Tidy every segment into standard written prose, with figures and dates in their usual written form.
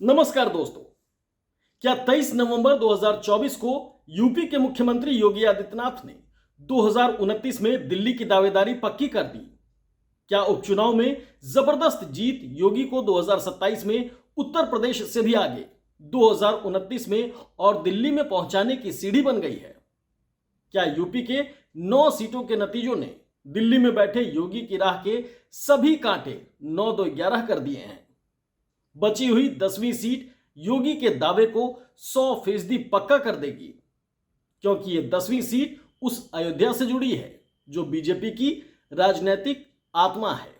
नमस्कार दोस्तों। क्या 23 नवंबर 2024 को यूपी के मुख्यमंत्री योगी आदित्यनाथ ने 2029 में दिल्ली की दावेदारी पक्की कर दी? क्या उपचुनाव में जबरदस्त जीत योगी को 2027 में उत्तर प्रदेश से भी आगे 2029 में और दिल्ली में पहुंचाने की सीढ़ी बन गई है? क्या यूपी के 9 सीटों के नतीजों ने दिल्ली में बैठे योगी की राह के सभी कांटे 9-2-11 कर दिए हैं? बची हुई 10वीं सीट योगी के दावे को 100% पक्का कर देगी, क्योंकि यह 10वीं सीट उस अयोध्या से जुड़ी है जो बीजेपी की राजनीतिक आत्मा है,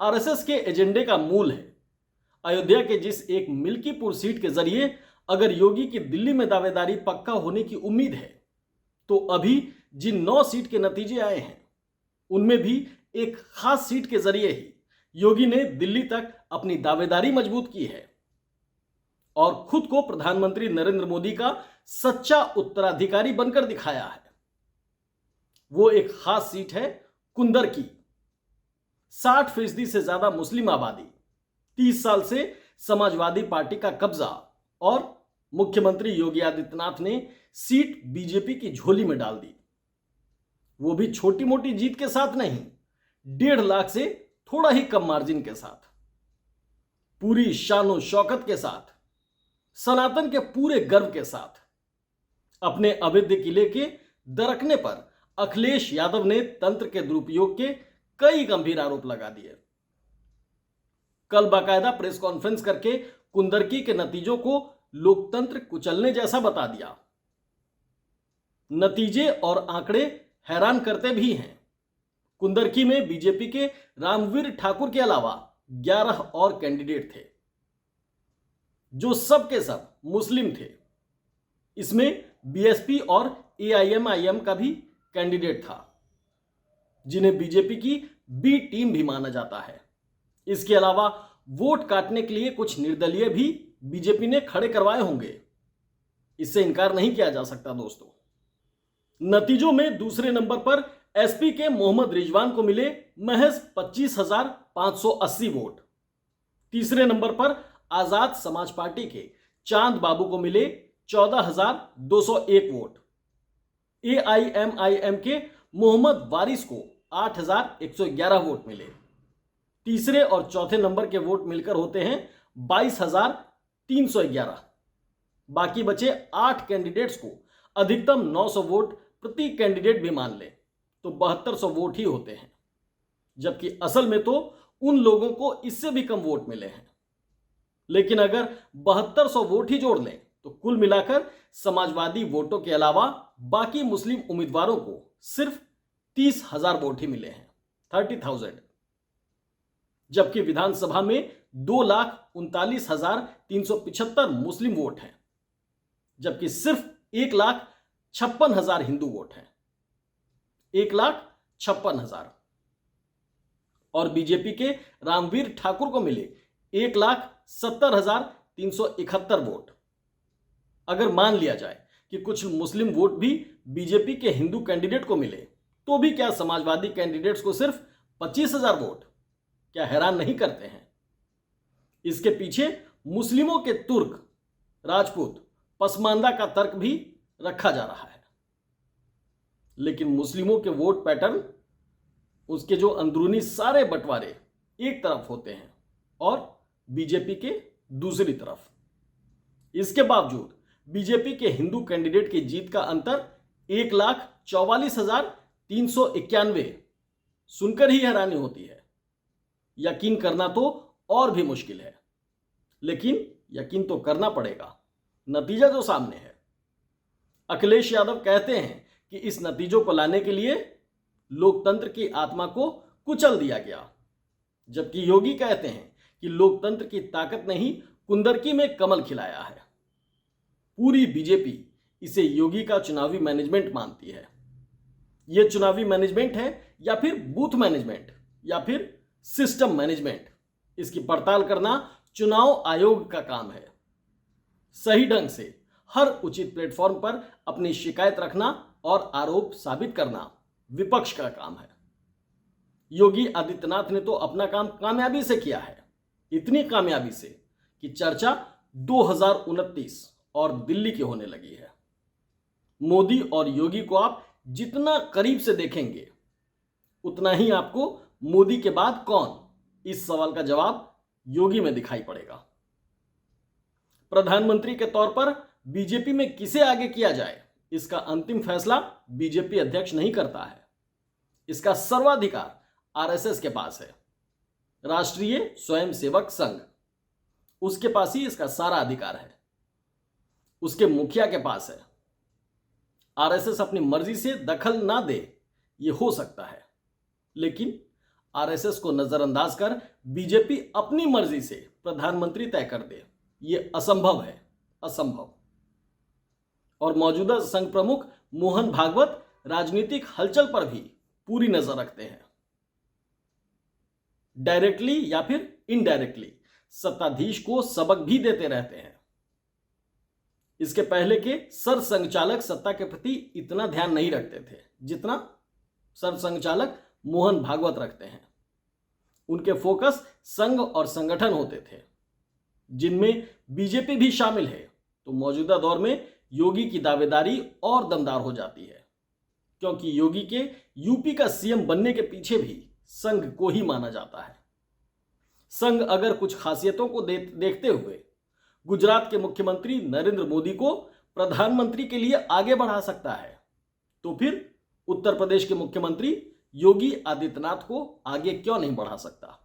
आरएसएस के एजेंडे का मूल है। अयोध्या के जिस एक मिल्कीपुर सीट के जरिए अगर योगी की दिल्ली में दावेदारी पक्का होने की उम्मीद है, तो अभी जिन 9 सीट के नतीजे आए हैं उनमें भी एक खास सीट के जरिए ही योगी ने दिल्ली तक अपनी दावेदारी मजबूत की है और खुद को प्रधानमंत्री नरेंद्र मोदी का सच्चा उत्तराधिकारी बनकर दिखाया है। वो एक खास सीट है कुंदर की। 60% से ज्यादा मुस्लिम आबादी, 30 साल से समाजवादी पार्टी का कब्जा और मुख्यमंत्री योगी आदित्यनाथ ने सीट बीजेपी की झोली में डाल दी। वो भी छोटी मोटी जीत के साथ नहीं, 1.5 लाख से थोड़ा ही कम मार्जिन के साथ, पूरी शानो शौकत के साथ, सनातन के पूरे गर्व के साथ। अपने अवैध किले के दरकने पर अखिलेश यादव ने तंत्र के दुरुपयोग के कई गंभीर आरोप लगा दिए। कल बाकायदा प्रेस कॉन्फ्रेंस करके कुंदरकी के नतीजों को लोकतंत्र कुचलने जैसा बता दिया। नतीजे और आंकड़े हैरान करते भी हैं। कुंदरकी में बीजेपी के रामवीर ठाकुर के अलावा 11 और कैंडिडेट थे जो सब के सब मुस्लिम थे। इसमें बीएसपी और एआईएमआईएम का भी कैंडिडेट था, जिन्हें बीजेपी की बी टीम भी माना जाता है। इसके अलावा वोट काटने के लिए कुछ निर्दलीय भी बीजेपी ने खड़े करवाए होंगे, इससे इनकार नहीं किया जा सकता दोस्तों। नतीजों में दूसरे नंबर पर एसपी के मोहम्मद रिजवान को मिले महज 25,580 वोट। तीसरे नंबर पर आजाद समाज पार्टी के चांद बाबू को मिले 14,201 वोट। एआईएमआईएम के मोहम्मद वारिस को 8,111 वोट मिले। तीसरे और चौथे नंबर के वोट मिलकर होते हैं 22,311। बाकी बचे 8 कैंडिडेट्स को अधिकतम 900 वोट प्रति कैंडिडेट भी मान ले तो 7200 वोट ही होते हैं, जबकि असल में तो उन लोगों को इससे भी कम वोट मिले हैं। लेकिन अगर 7200 वोट ही जोड़ लें तो कुल मिलाकर समाजवादी वोटों के अलावा बाकी मुस्लिम उम्मीदवारों को सिर्फ 30,000 वोट ही मिले हैं, 30,000। जबकि विधानसभा में 2,39,375 मुस्लिम वोट हैं, जबकि सिर्फ 1,56,000 हिंदू वोट हैं, 1,56,000। और बीजेपी के रामवीर ठाकुर को मिले 1,70,371 वोट। अगर मान लिया जाए कि कुछ मुस्लिम वोट भी बीजेपी के हिंदू कैंडिडेट को मिले, तो भी क्या समाजवादी कैंडिडेट्स को सिर्फ 25,000 वोट क्या हैरान नहीं करते हैं? इसके पीछे मुस्लिमों के तुर्क, राजपूत, पसमानदा का तर्क भी रखा जा रहा है। लेकिन मुस्लिमों के वोट पैटर्न, उसके जो अंदरूनी सारे बंटवारे एक तरफ होते हैं और बीजेपी के दूसरी तरफ। इसके बावजूद बीजेपी के हिंदू कैंडिडेट की जीत का अंतर 1,44,391 सुनकर ही हैरानी होती है। यकीन करना तो और भी मुश्किल है, लेकिन यकीन तो करना पड़ेगा। नतीजा जो सामने है, अखिलेश यादव कहते हैं कि इस नतीजों को लाने के लिए लोकतंत्र की आत्मा को कुचल दिया गया, जबकि योगी कहते हैं कि लोकतंत्र की ताकत ने ही कुंदरकी में कमल खिलाया है। पूरी बीजेपी इसे योगी का चुनावी मैनेजमेंट मानती है। यह चुनावी मैनेजमेंट है या फिर बूथ मैनेजमेंट या फिर सिस्टम मैनेजमेंट, इसकी पड़ताल करना चुनाव आयोग का काम है। सही ढंग से हर उचित प्लेटफॉर्म पर अपनी शिकायत रखना और आरोप साबित करना विपक्ष का काम है। योगी आदित्यनाथ ने तो अपना काम कामयाबी से किया है, इतनी कामयाबी से कि चर्चा 2029 और दिल्ली की होने लगी है। मोदी और योगी को आप जितना करीब से देखेंगे उतना ही आपको मोदी के बाद कौन, इस सवाल का जवाब योगी में दिखाई पड़ेगा। प्रधानमंत्री के तौर पर बीजेपी में किसे आगे किया जाए, इसका अंतिम फैसला बीजेपी अध्यक्ष नहीं करता है। इसका सर्वाधिकार आरएसएस के पास है, राष्ट्रीय स्वयंसेवक संघ, उसके पास ही इसका सारा अधिकार है, उसके मुखिया के पास है। आरएसएस अपनी मर्जी से दखल ना दे ये हो सकता है, लेकिन आरएसएस को नजरअंदाज कर बीजेपी अपनी मर्जी से प्रधानमंत्री तय कर दे, ये असंभव है, असंभव। और मौजूदा संघ प्रमुख मोहन भागवत राजनीतिक हलचल पर भी पूरी नजर रखते हैं। डायरेक्टली या फिर इनडायरेक्टली सत्ताधीश को सबक भी देते रहते हैं। इसके पहले के सरसंघचालक सत्ता के प्रति इतना ध्यान नहीं रखते थे जितना सरसंघचालक मोहन भागवत रखते हैं। उनके फोकस संघ और संगठन होते थे, जिनमें बीजेपी भी शामिल है। तो मौजूदा दौर में योगी की दावेदारी और दमदार हो जाती है, क्योंकि योगी के यूपी का सीएम बनने के पीछे भी संघ को ही माना जाता है। संघ अगर कुछ खासियतों को देखते हुए गुजरात के मुख्यमंत्री नरेंद्र मोदी को प्रधानमंत्री के लिए आगे बढ़ा सकता है, तो फिर उत्तर प्रदेश के मुख्यमंत्री योगी आदित्यनाथ को आगे क्यों नहीं बढ़ा सकता।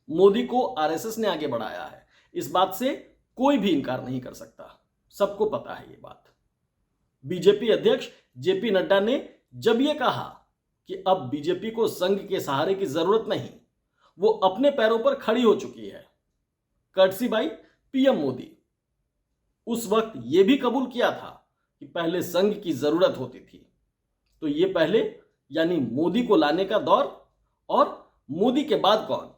मोदी को आरएसएस ने आगे बढ़ाया है, इस बात से कोई भी इनकार नहीं कर सकता, सबको पता है ये बात। बीजेपी अध्यक्ष जेपी नड्डा ने जब यह कहा कि अब बीजेपी को संघ के सहारे की जरूरत नहीं, वो अपने पैरों पर खड़ी हो चुकी है, कर्टसी बाई पीएम मोदी, उस वक्त यह भी कबूल किया था कि पहले संघ की जरूरत होती थी। तो ये पहले यानी मोदी को लाने का दौर, और मोदी के बाद कौन,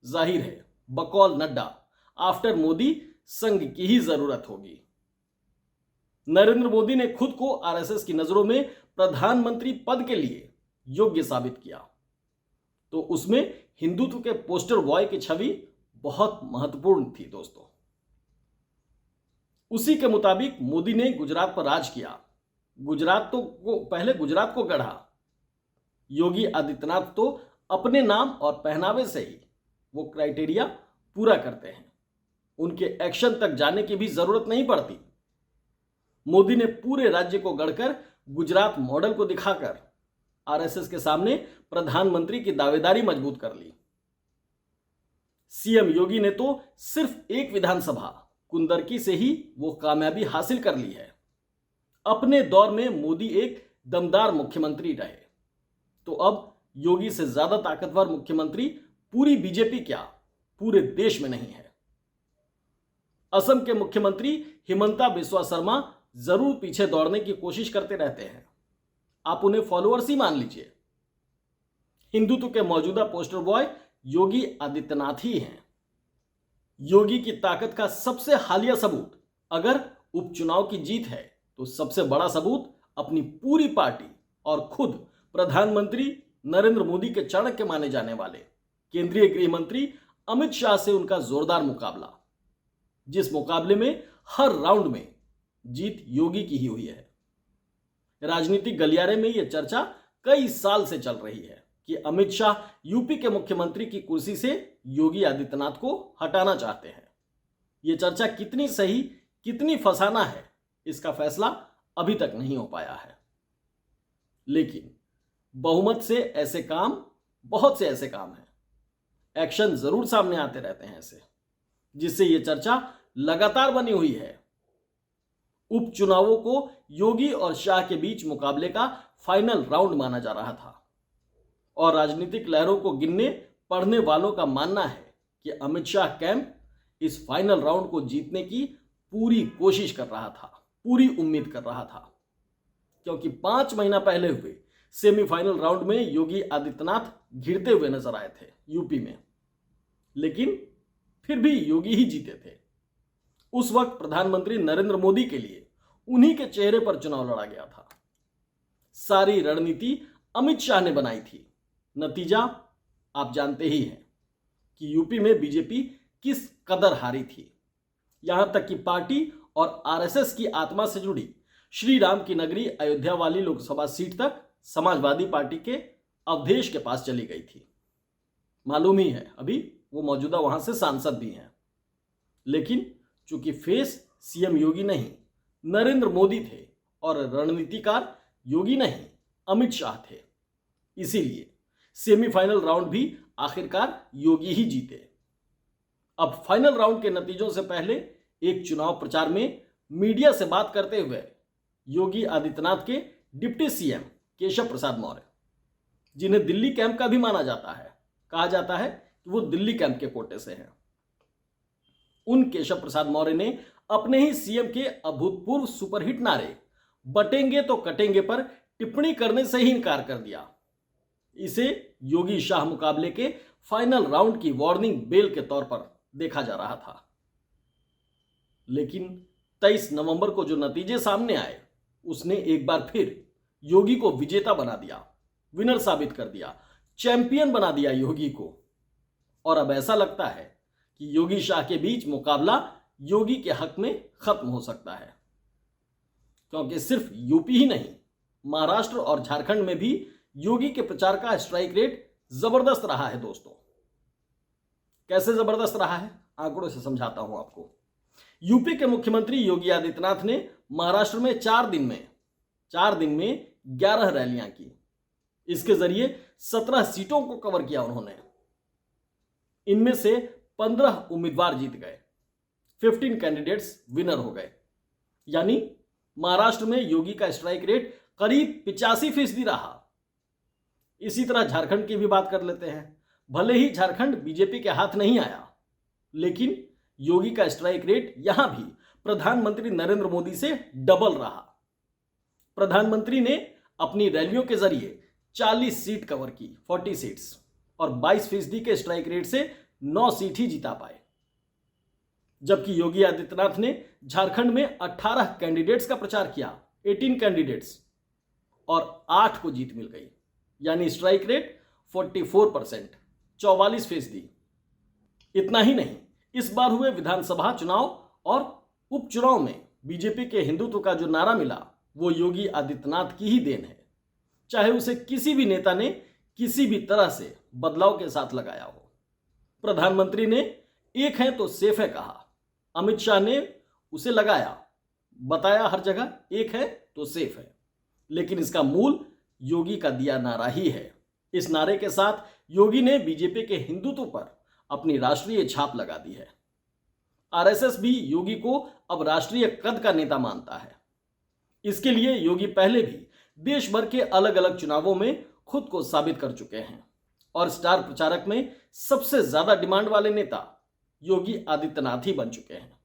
जाहिर है बकौल नड्डा आफ्टर मोदी संघ की ही जरूरत होगी। नरेंद्र मोदी ने खुद को आरएसएस की नजरों में प्रधानमंत्री पद के लिए योग्य साबित किया, तो उसमें हिंदुत्व के पोस्टर बॉय की छवि बहुत महत्वपूर्ण थी दोस्तों। उसी के मुताबिक मोदी ने गुजरात पर राज किया, पहले गुजरात को गढ़ा। योगी आदित्यनाथ तो अपने नाम और पहनावे से ही वो क्राइटेरिया पूरा करते हैं, उनके एक्शन तक जाने की भी जरूरत नहीं पड़ती। मोदी ने पूरे राज्य को गढ़कर गुजरात मॉडल को दिखाकर आरएसएस के सामने प्रधानमंत्री की दावेदारी मजबूत कर ली। सीएम योगी ने तो सिर्फ एक विधानसभा कुंदरकी से ही वो कामयाबी हासिल कर ली है। अपने दौर में मोदी एक दमदार मुख्यमंत्री रहे, तो अब योगी से ज्यादा ताकतवर मुख्यमंत्री पूरी बीजेपी क्या पूरे देश में नहीं है। असम के मुख्यमंत्री हिमंता बिस्वा शर्मा जरूर पीछे दौड़ने की कोशिश करते रहते हैं, आप उन्हें फॉलोअर्स ही मान लीजिए। हिंदुत्व के मौजूदा पोस्टर बॉय योगी आदित्यनाथ ही हैं। योगी की ताकत का सबसे हालिया सबूत अगर उपचुनाव की जीत है, तो सबसे बड़ा सबूत अपनी पूरी पार्टी और खुद प्रधानमंत्री नरेंद्र मोदी के चाणक्य माने जाने वाले केंद्रीय गृह मंत्री अमित शाह से उनका जोरदार मुकाबला, जिस मुकाबले में हर राउंड में जीत योगी की ही हुई है। राजनीतिक गलियारे में यह चर्चा कई साल से चल रही है कि अमित शाह यूपी के मुख्यमंत्री की कुर्सी से योगी आदित्यनाथ को हटाना चाहते हैं। यह चर्चा कितनी सही कितनी फसाना है, इसका फैसला अभी तक नहीं हो पाया है, लेकिन बहुमत से ऐसे काम, बहुत से ऐसे काम हैं, एक्शन जरूर सामने आते रहते हैं ऐसे, जिससे यह चर्चा लगातार बनी हुई है। उपचुनावों को योगी और शाह के बीच मुकाबले का फाइनल राउंड माना जा रहा था, और राजनीतिक लहरों को गिनने पढ़ने वालों का मानना है कि अमित शाह कैंप इस फाइनल राउंड को जीतने की पूरी कोशिश कर रहा था, पूरी उम्मीद कर रहा था, क्योंकि 5 महीना पहले हुए सेमीफाइनल राउंड में योगी आदित्यनाथ घिरते हुए नजर आए थे यूपी में, लेकिन फिर भी योगी ही जीते थे। उस वक्त प्रधानमंत्री नरेंद्र मोदी के लिए उन्हीं के चेहरे पर चुनाव लड़ा गया था। सारी रणनीति अमित शाह ने बनाई थी। नतीजा आप जानते ही हैं कि यूपी में बीजेपी किस कदर हारी थी। यहां तक कि पार्टी और आरएसएस की आत्मा से जुड़ी श्री राम की नगरी अयोध्या वाली लोकसभा सीट तक समाजवादी पार्टी के अवधेश के पास चली गई थी। मालूम ही है, अभी वो मौजूदा वहां से सांसद भी हैं। लेकिन चूंकि फेस सीएम योगी नहीं नरेंद्र मोदी थे और रणनीतिकार योगी नहीं अमित शाह थे, इसीलिए सेमीफाइनल राउंड भी आखिरकार योगी ही जीते। अब फाइनल राउंड के नतीजों से पहले एक चुनाव प्रचार में मीडिया से बात करते हुए योगी आदित्यनाथ के डिप्टी सीएम केशव प्रसाद मौर्य, जिन्हें दिल्ली कैंप का भी माना जाता है, कहा जाता है कि वो दिल्ली कैंप के कोटे से हैं, उन केशव प्रसाद मौर्य ने अपने ही सीएम के अभूतपूर्व सुपरहिट नारे बटेंगे तो कटेंगे पर टिप्पणी करने से ही इनकार कर दिया। इसे योगी शाह मुकाबले के फाइनल राउंड की वार्निंग बेल के तौर पर देखा जा रहा था। लेकिन 23 नवंबर को जो नतीजे सामने आए उसने एक बार फिर योगी को विजेता बना दिया, विनर साबित कर दिया, चैंपियन बना दिया योगी को। और अब ऐसा लगता है कि योगी शाह के बीच मुकाबला योगी के हक में खत्म हो सकता है, क्योंकि सिर्फ यूपी ही नहीं महाराष्ट्र और झारखंड में भी योगी के प्रचार का स्ट्राइक रेट जबरदस्त रहा है दोस्तों। कैसे जबरदस्त रहा है, आंकड़ों से समझाता हूं आपको। यूपी के मुख्यमंत्री योगी आदित्यनाथ ने महाराष्ट्र में 4 दिन में 11 रैलियां की। इसके जरिए 17 सीटों को कवर किया उन्होंने। इनमें से 15 उम्मीदवार जीत गए, 15 कैंडिडेट्स विनर हो गए। यानी महाराष्ट्र में योगी का स्ट्राइक रेट करीब 85% रहा। इसी तरह झारखंड की भी बात कर लेते हैं। भले ही झारखंड बीजेपी के हाथ नहीं आया, लेकिन योगी का स्ट्राइक रेट यहां भी प्रधानमंत्री नरेंद्र मोदी से डबल रहा। प्रधानमंत्री ने अपनी रैलियों के जरिए 40 सीट कवर की, 40 सीट्स, और 22% के स्ट्राइक रेट से 9 सीट ही जीता पाए। जबकि योगी आदित्यनाथ ने झारखंड में 18 कैंडिडेट्स का प्रचार किया, 18 कैंडिडेट्स, और 8 को जीत मिल गई। यानी स्ट्राइक रेट 44%, 44%। इतना ही नहीं, इस बार हुए विधानसभा चुनाव और उपचुनाव में बीजेपी के हिंदुत्व का जो नारा मिला वो योगी आदित्यनाथ की ही देन है। चाहे उसे किसी भी नेता ने किसी भी तरह से बदलाव के साथ लगाया हो। प्रधानमंत्री ने एक है तो सेफ है कहा, अमित शाह ने उसे लगाया, बताया हर जगह एक है तो सेफ है, लेकिन इसका मूल योगी का दिया नारा ही है। इस नारे के साथ योगी ने बीजेपी के हिंदुत्व पर अपनी राष्ट्रीय छाप लगा दी है। आरएसएस भी योगी को अब राष्ट्रीय कद का नेता मानता है। इसके लिए योगी पहले भी देश भर के अलग अलग चुनावों में खुद को साबित कर चुके हैं और स्टार प्रचारक में सबसे ज्यादा डिमांड वाले नेता योगी आदित्यनाथ ही बन चुके हैं।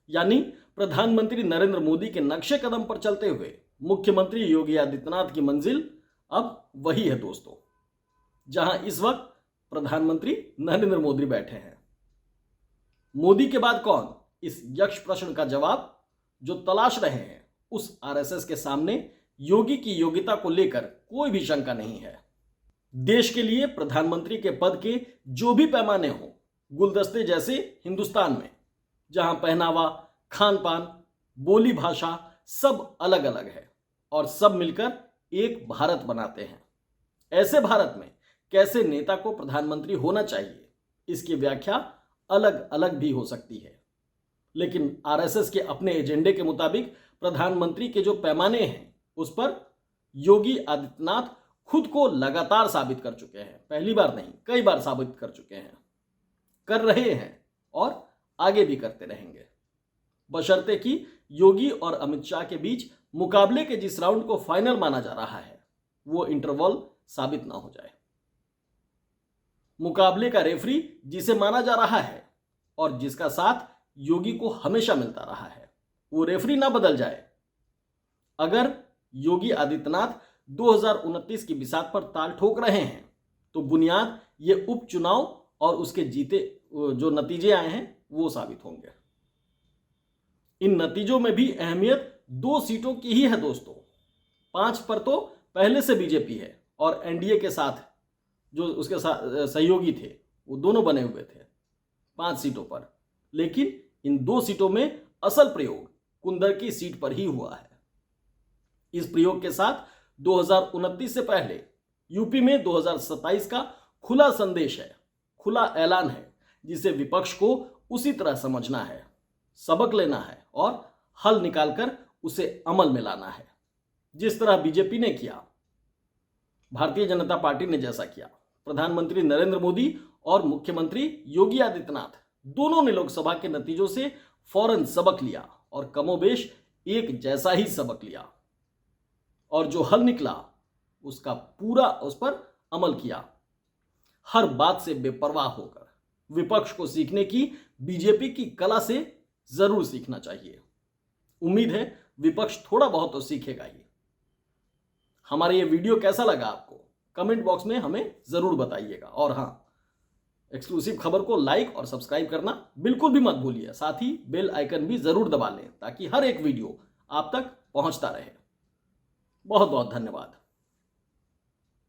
यानी प्रधानमंत्री नरेंद्र मोदी के नक्शे कदम पर चलते हुए मुख्यमंत्री योगी आदित्यनाथ की मंजिल अब वही है दोस्तों, जहां इस वक्त प्रधानमंत्री नरेंद्र मोदी बैठे हैं। मोदी के बाद कौन, इस यक्ष प्रश्न का जवाब जो तलाश रहे हैं उस आरएसएस के सामने योगी की योग्यता को लेकर कोई भी शंका नहीं है। देश के लिए प्रधानमंत्री के पद के जो भी पैमाने हो, गुलदस्ते जैसे हिंदुस्तान में, जहां पहनावा, खान पान, बोली भाषा सब अलग अलग है और सब मिलकर एक भारत बनाते हैं। ऐसे भारत में कैसे नेता को प्रधानमंत्री होना चाहिए, इसकी व्याख्या अलग अलग भी हो सकती है। लेकिन आरएसएस के अपने एजेंडे के मुताबिक प्रधानमंत्री के जो पैमाने हैं उस पर योगी आदित्यनाथ खुद को लगातार साबित कर चुके हैं। पहली बार नहीं, कई बार साबित कर चुके हैं, कर रहे हैं और आगे भी करते रहेंगे, बशर्ते कि योगी और अमित शाह के बीच मुकाबले के जिस राउंड को फाइनल माना जा रहा है वो इंटरवल साबित ना हो जाए। मुकाबले का रेफरी जिसे माना जा रहा है और जिसका साथ योगी को हमेशा मिलता रहा है, वो रेफरी ना बदल जाए। अगर योगी आदित्यनाथ 2029 की बिसात पर ताल ठोक रहे हैं तो बुनियाद ये उपचुनाव और उसके जीते जो नतीजे आए हैं वो साबित होंगे। इन नतीजों में भी अहमियत 2 सीटों की ही है दोस्तों। 5 पर तो पहले से बीजेपी है और एनडीए के साथ जो उसके साथ सहयोगी थे वो दोनों बने हुए थे 5 सीटों पर। लेकिन इन 2 सीटों में असल प्रयोग कुंदर की सीट पर ही हुआ है। इस प्रयोग के साथ 2029 से पहले यूपी में 2027 का खुला संदेश है, खुला ऐलान है, जिसे विपक्ष को उसी तरह समझना है, सबक लेना है और हल निकालकर उसे अमल में लाना है। जिस तरह बीजेपी ने किया, भारतीय जनता पार्टी ने जैसा किया, प्रधानमंत्री नरेंद्र मोदी और मुख्यमंत्री योगी आदित्यनाथ दोनों ने लोकसभा के नतीजों से फौरन सबक लिया और कमोबेश एक जैसा ही सबक लिया और जो हल निकला उसका पूरा उस पर अमल किया। हर बात से बेपरवाह होकर विपक्ष को सीखने की बीजेपी की कला से जरूर सीखना चाहिए। उम्मीद है विपक्ष थोड़ा बहुत तो सीखेगा ही। हमारा ये वीडियो कैसा लगा आपको कमेंट बॉक्स में हमें जरूर बताइएगा और हाँ, एक्सक्लूसिव खबर को लाइक और सब्सक्राइब करना बिल्कुल भी मत भूलिए। साथ ही बेल आइकन भी जरूर दबा लें ताकि हर एक वीडियो आप तक पहुंचता रहे। बहुत बहुत धन्यवाद।